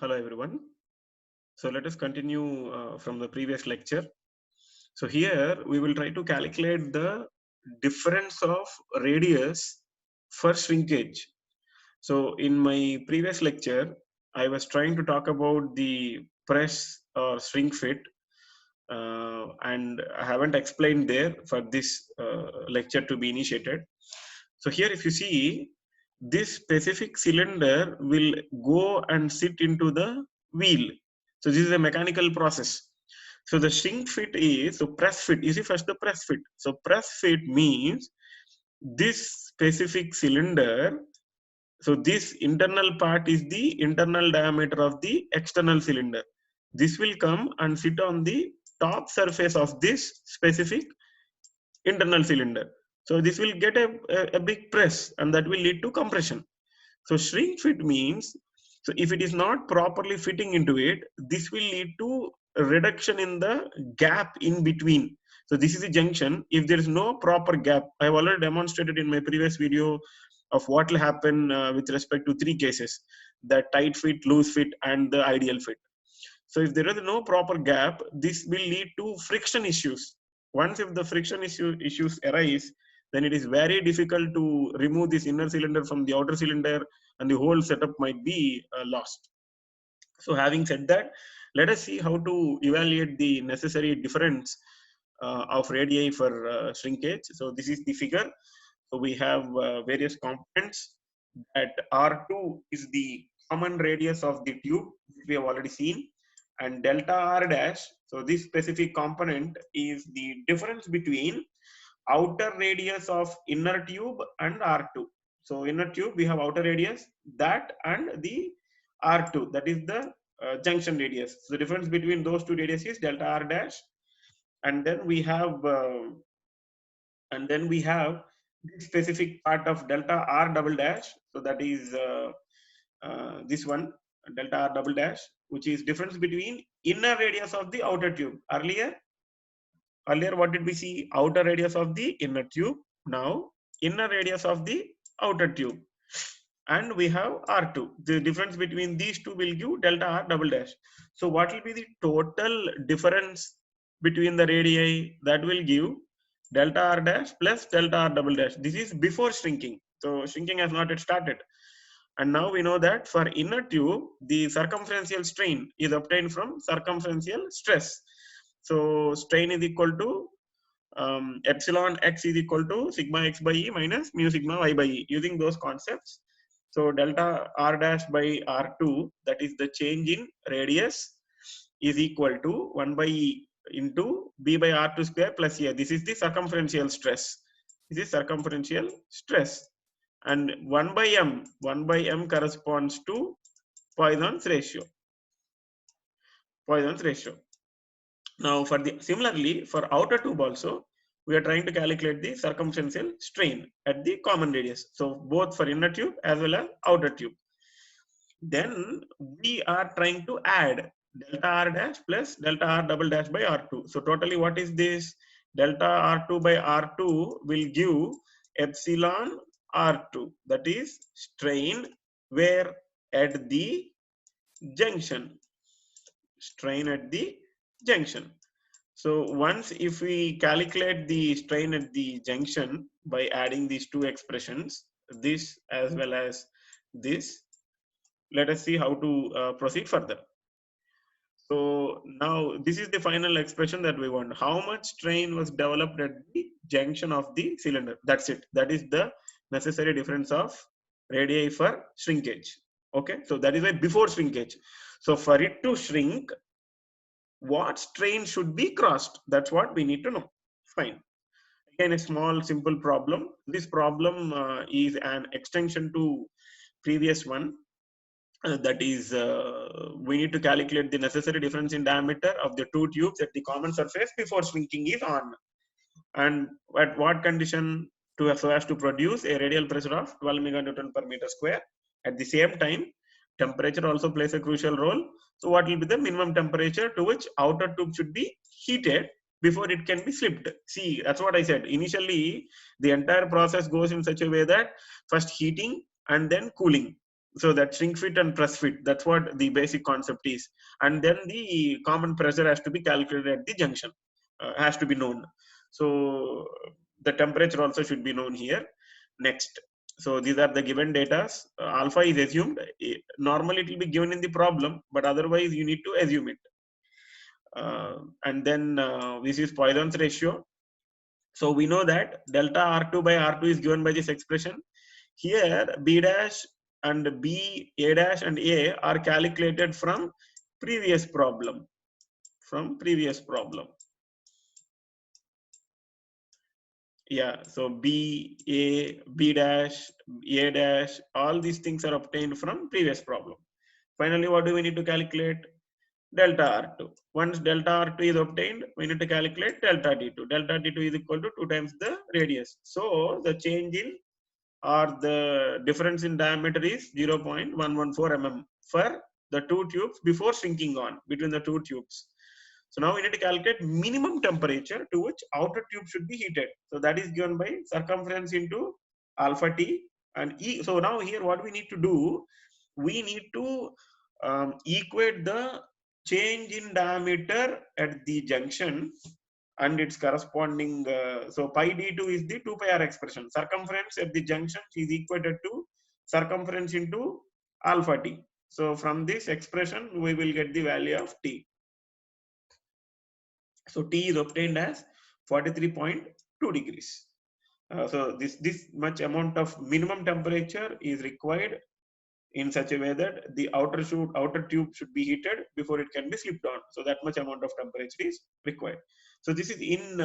Hello everyone. So let us continue from the previous lecture. So here we will try to calculate the difference of radius for shrinkage. So in my previous lecture, I was trying to talk about the press or shrink fit, and I haven't explained there for this lecture to be initiated. So here if you see, this specific cylinder will go and sit into the wheel. So this is a mechanical process. So the shrink fit is, so press fit, you see first the press fit. So press fit means this specific cylinder, so this internal part is the internal diameter of the external cylinder. This will come and sit on the top surface of this specific internal cylinder. So this will get a big press and that will lead to compression. So shrink fit means, so if it is not properly fitting into it, this will lead to a reduction in the gap in between. So this is a junction. If there is no proper gap, I have already demonstrated in my previous video of what will happen with respect to three cases: the tight fit, loose fit, and the ideal fit. So if there is no proper gap, this will lead to friction issues. Once if the friction issues arise, then it is very difficult to remove this inner cylinder from the outer cylinder and the whole setup might be lost. So having said that, let us see how to evaluate the necessary difference of radii for shrinkage. So this is the figure. So we have various components. That R2 is the common radius of the tube, which we have already seen, and delta R dash. So this specific component is the difference between outer radius of inner tube and R2. So inner tube we have outer radius, that and the R2, that is the junction radius. So the difference between those two radius is delta R dash, and then we have this specific part of delta R double dash. So that is this one, delta R double dash, which is difference between inner radius of the outer tube. Earlier what did we see? Outer radius of the inner tube. Now inner radius of the outer tube, and we have R2. The difference between these two will give delta R double dash. So what will be the total difference between the radii? That will give delta R dash plus delta R double dash. This is before shrinking. So shrinking has not yet started. And now we know that for inner tube, the circumferential strain is obtained from circumferential stress. So strain is equal to epsilon x is equal to sigma x by E minus mu sigma y by E, using those concepts. So delta R dash by R2, that is the change in radius, is equal to 1 by E into B by R2 square plus A. This is the circumferential stress. This is circumferential stress. And 1 by m corresponds to Poisson's ratio. Poisson's ratio. Now for the similarly for outer tube also, we are trying to calculate the circumferential strain at the common radius. So both for inner tube as well as outer tube. Then we are trying to add delta R dash plus delta R double dash by R2. So totally what is this? Delta R2 by R2 will give epsilon R2, that is strain where at the junction. Strain at the junction. So once if we calculate the strain at the junction by adding these two expressions, this as well as this, let us see how to proceed further. So now this is the final expression that we want. How much strain was developed at the junction of the cylinder? That's it. That is the necessary difference of radii for shrinkage. Okay, so that is why before shrinkage. So for it to shrink, what strain should be crossed? That's what we need to know. Fine. Again, a small simple problem. This problem is an extension to previous one. That is, we need to calculate the necessary difference in diameter of the two tubes at the common surface before shrinking is on. And at what condition to so as to produce a radial pressure of 12 meganewton per meter square. At the same time, temperature also plays a crucial role. So what will be the minimum temperature to which outer tube should be heated before it can be slipped? See, that's what I said. Initially, the entire process goes in such a way that first heating and then cooling. So that shrink fit and press fit, that's what the basic concept is. And then the common pressure has to be calculated at the junction, has to be known. So the temperature also should be known here. Next, so these are the given data. Alpha is assumed. Normally it will be given in the problem, but otherwise you need to assume it. And then this is Poisson's ratio. So we know that delta R2 by R2 is given by this expression. Here B dash and B, A dash and A are calculated from previous problem. Yeah, so B, A, B dash, A dash, all these things are obtained from previous problem. Finally, what do we need to calculate? Delta R2. Once delta R2 is obtained, we need to calculate delta D2. Delta D2 is equal to 2 times the radius. So the change in, or the difference in diameter is 0.114 mm for the two tubes before shrinking on between the two tubes. So now we need to calculate minimum temperature to which outer tube should be heated. So that is given by circumference into alpha T and E. So now here what we need to do, we need to equate the change in diameter at the junction and its corresponding, so pi d2 is the 2 pi r expression. Circumference at the junction is equated to circumference into alpha T. So from this expression, we will get the value of T. So T is obtained as 43.2 degrees. So this much amount of minimum temperature is required in such a way that the outer tube should be heated before it can be slipped on. So that much amount of temperature is required. So this is in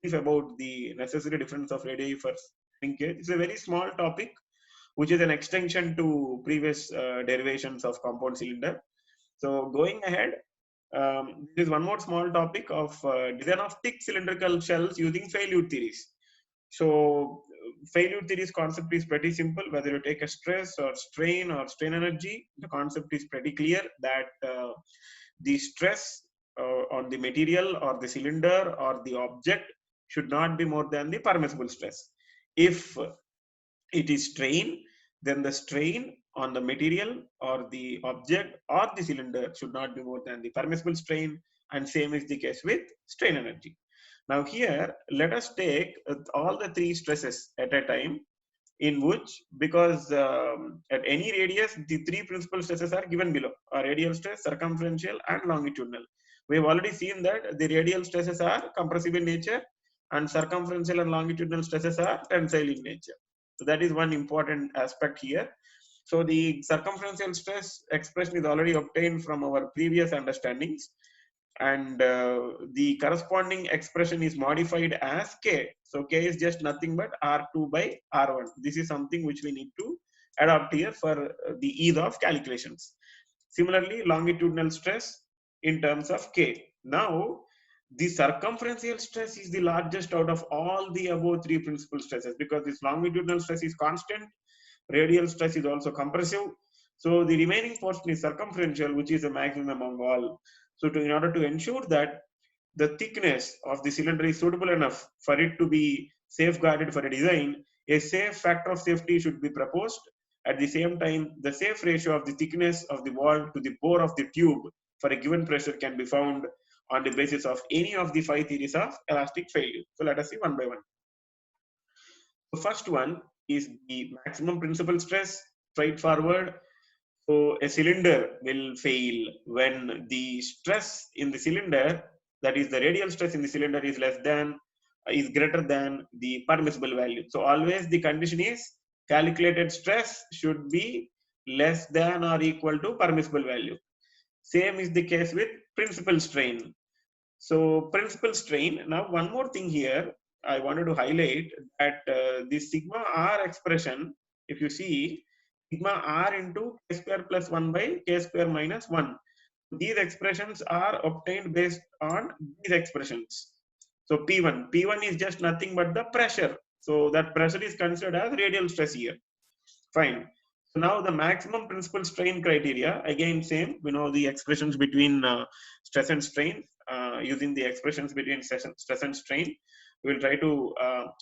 brief about the necessary difference of radii for shrinkage. It's a very small topic, which is an extension to previous derivations of compound cylinder. So going ahead, there is one more small topic of design of thick cylindrical shells using failure theories. So failure theories concept is pretty simple. Whether you take a stress or strain energy, the concept is pretty clear that the stress on the material or the cylinder or the object should not be more than the permissible stress. If it is strain, then the strain on the material or the object or the cylinder should not be more than the permissible strain, and same is the case with strain energy. Now here, let us take all the three stresses at a time, in which, because at any radius, the three principal stresses are given below: radial stress, circumferential, and longitudinal. We have already seen that the radial stresses are compressive in nature, and circumferential and longitudinal stresses are tensile in nature. So that is one important aspect here. So the circumferential stress expression is already obtained from our previous understandings, and the corresponding expression is modified as K. So K is just nothing but R2 by R1. This is something which we need to adopt here for the ease of calculations. Similarly, longitudinal stress in terms of K. Now, the circumferential stress is the largest out of all the above three principal stresses, because this longitudinal stress is constant, radial stress is also compressive. So the remaining portion is circumferential, which is the maximum among all. So in order to ensure that the thickness of the cylinder is suitable enough for it to be safeguarded for a design, a safe factor of safety should be proposed. At the same time, the safe ratio of the thickness of the wall to the bore of the tube for a given pressure can be found on the basis of any of the 5 theories of elastic failure. So let us see one by one. The first one is the maximum principal stress, straightforward. So a cylinder will fail when the stress in the cylinder, that is the radial stress in the cylinder, is greater than the permissible value. So always the condition is calculated stress should be less than or equal to permissible value. Same is the case with principal strain. So principal strain, now one more thing here I wanted to highlight, that the sigma r expression, if you see, sigma r into k square plus 1 by k square minus 1. These expressions are obtained based on these expressions. So P1 is just nothing but the pressure. So that pressure is considered as radial stress here. Fine. So now the maximum principal strain criteria, again same, we know the expressions between stress and strain, using the expressions between stress and strain. We will try to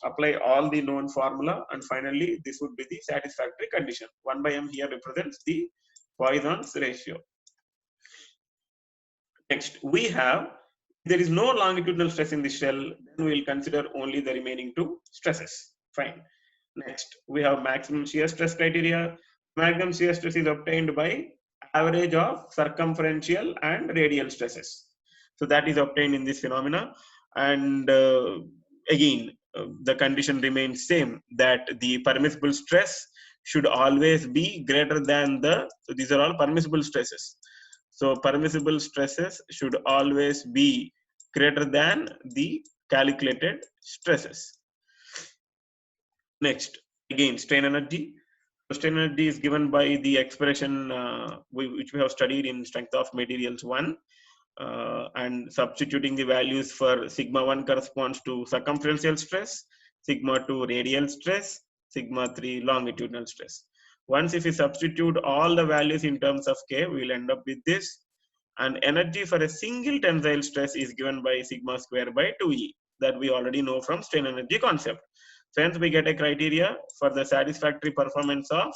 apply all the known formula, and finally this would be the satisfactory condition. 1 by m here represents the Poisson's ratio. Next, we have, there is no longitudinal stress in the shell, then we will consider only the remaining two stresses. Fine. Next, we have maximum shear stress criteria. Maximum shear stress is obtained by average of circumferential and radial stresses. So that is obtained in this phenomena. And again, the condition remains same, that the permissible stress should always be greater than the, so these are all permissible stresses. So permissible stresses should always be greater than the calculated stresses. Next, again, strain energy. So strain energy is given by the expression which we have studied in strength of materials 1. And substituting the values for sigma 1 corresponds to circumferential stress, sigma 2 radial stress, sigma 3 longitudinal stress. Once if we substitute all the values in terms of K, we will end up with this. And energy for a single tensile stress is given by sigma square by 2E, that we already know from strain energy concept. So hence we get a criteria for the satisfactory performance of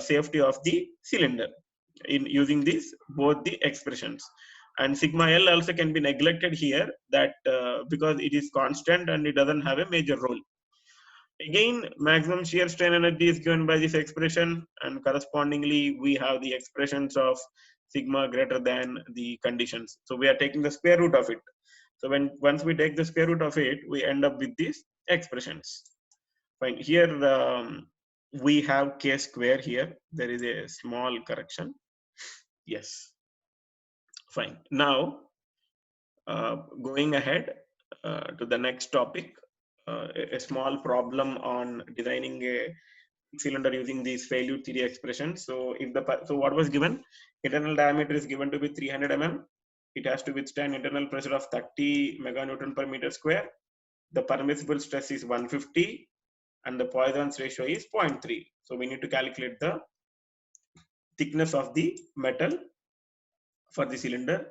safety of the cylinder in using these both the expressions. And sigma L also can be neglected here, that because it is constant and it doesn't have a major role. Again, maximum shear strain energy is given by this expression, and correspondingly we have the expressions of sigma greater than the conditions. So we are taking the square root of it. So once we take the square root of it, we end up with these expressions. Fine. Here we have K square here. There is a small correction. Yes. Fine. Now going ahead to the next topic, a small problem on designing a cylinder using these failure theory expressions. So if so what was given? Internal diameter is given to be 300 mm. It has to withstand internal pressure of 30 meganewton per meter square. The permissible stress is 150 and the Poisson's ratio is 0.3. So we need to calculate the thickness of the metal for the cylinder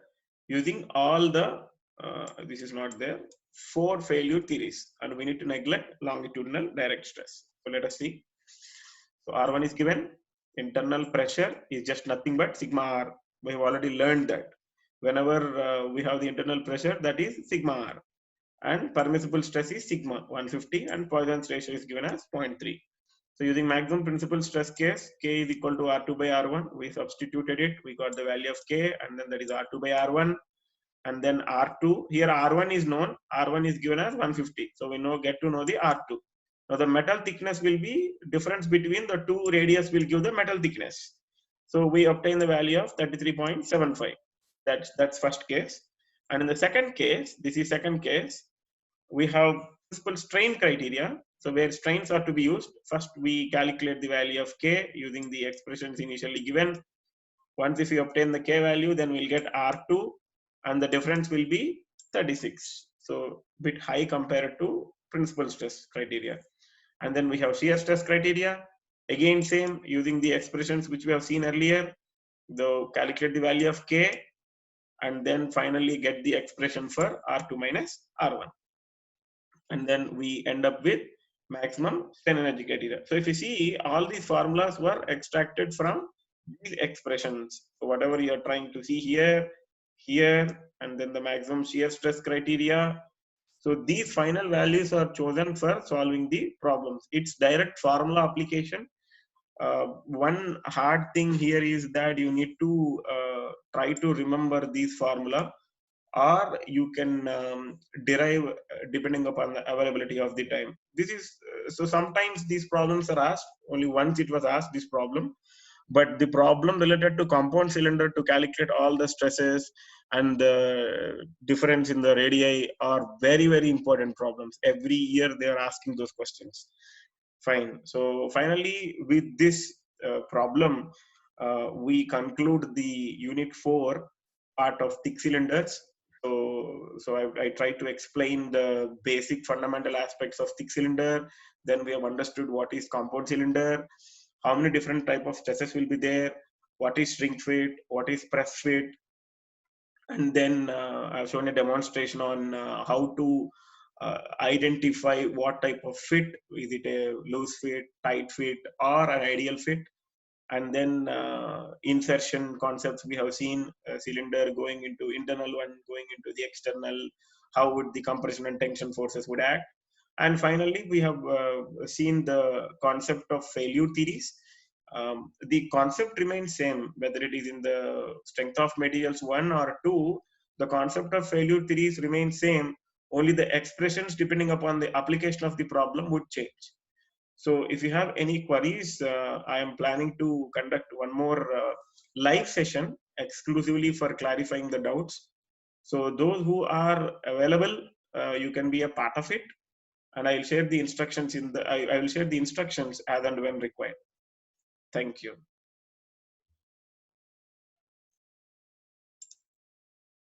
using all the this is not there, 4 failure theories, and we need to neglect longitudinal direct stress. So let us see. So R1 is given. Internal pressure is just nothing but sigma R. We have already learned that whenever we have the internal pressure, that is sigma R, and permissible stress is sigma 150, and Poisson's ratio is given as 0.3. So using maximum principal stress case, K is equal to R2 by R1. We substituted it. We got the value of K, and then that is R2 by R1. And then R2, here R1 is known. R1 is given as 150. So we get to know the R2. Now the metal thickness will be difference between the two radius will give the metal thickness. So we obtain the value of 33.75. That's first case. And in the second case, this is second case, we have principal strain criteria. So where strains are to be used, first we calculate the value of K using the expressions initially given. Once if we obtain the K value, then we'll get R2, and the difference will be 36. So bit high compared to principal stress criteria. And then we have shear stress criteria. Again same, using the expressions which we have seen earlier, calculate the value of K, and then finally get the expression for R2 minus R1. And then we end up with maximum strain energy criteria. So if you see, all these formulas were extracted from these expressions. So whatever you are trying to see here, and then the maximum shear stress criteria. So these final values are chosen for solving the problems. It's direct formula application. One hard thing here is that you need to try to remember these formula, or you can derive depending upon the availability of the time. This is so sometimes these problems are asked. Only once it was asked, this problem, but the problem related to compound cylinder to calculate all the stresses and the difference in the radii are very, very important problems. Every year they are asking those questions. Fine. So finally, with this problem, we conclude the unit 4 part of thick cylinders. So I tried to explain the basic fundamental aspects of thick cylinder. Then we have understood what is compound cylinder, how many different type of stresses will be there, what is shrink fit, what is press fit, and then I've shown a demonstration on how to identify what type of fit, is it a loose fit, tight fit, or an ideal fit. And then insertion concepts, we have seen a cylinder going into internal one, going into the external, how would the compression and tension forces would act. And finally, we have seen the concept of failure theories. The concept remains same, whether it is in the strength of materials 1 or 2, the concept of failure theories remains same, only the expressions depending upon the application of the problem would change. So if you have any queries, I am planning to conduct one more live session exclusively for clarifying the doubts. So those who are available, you can be a part of it, and I'll share the instructions I will share the instructions as and when required. Thank you.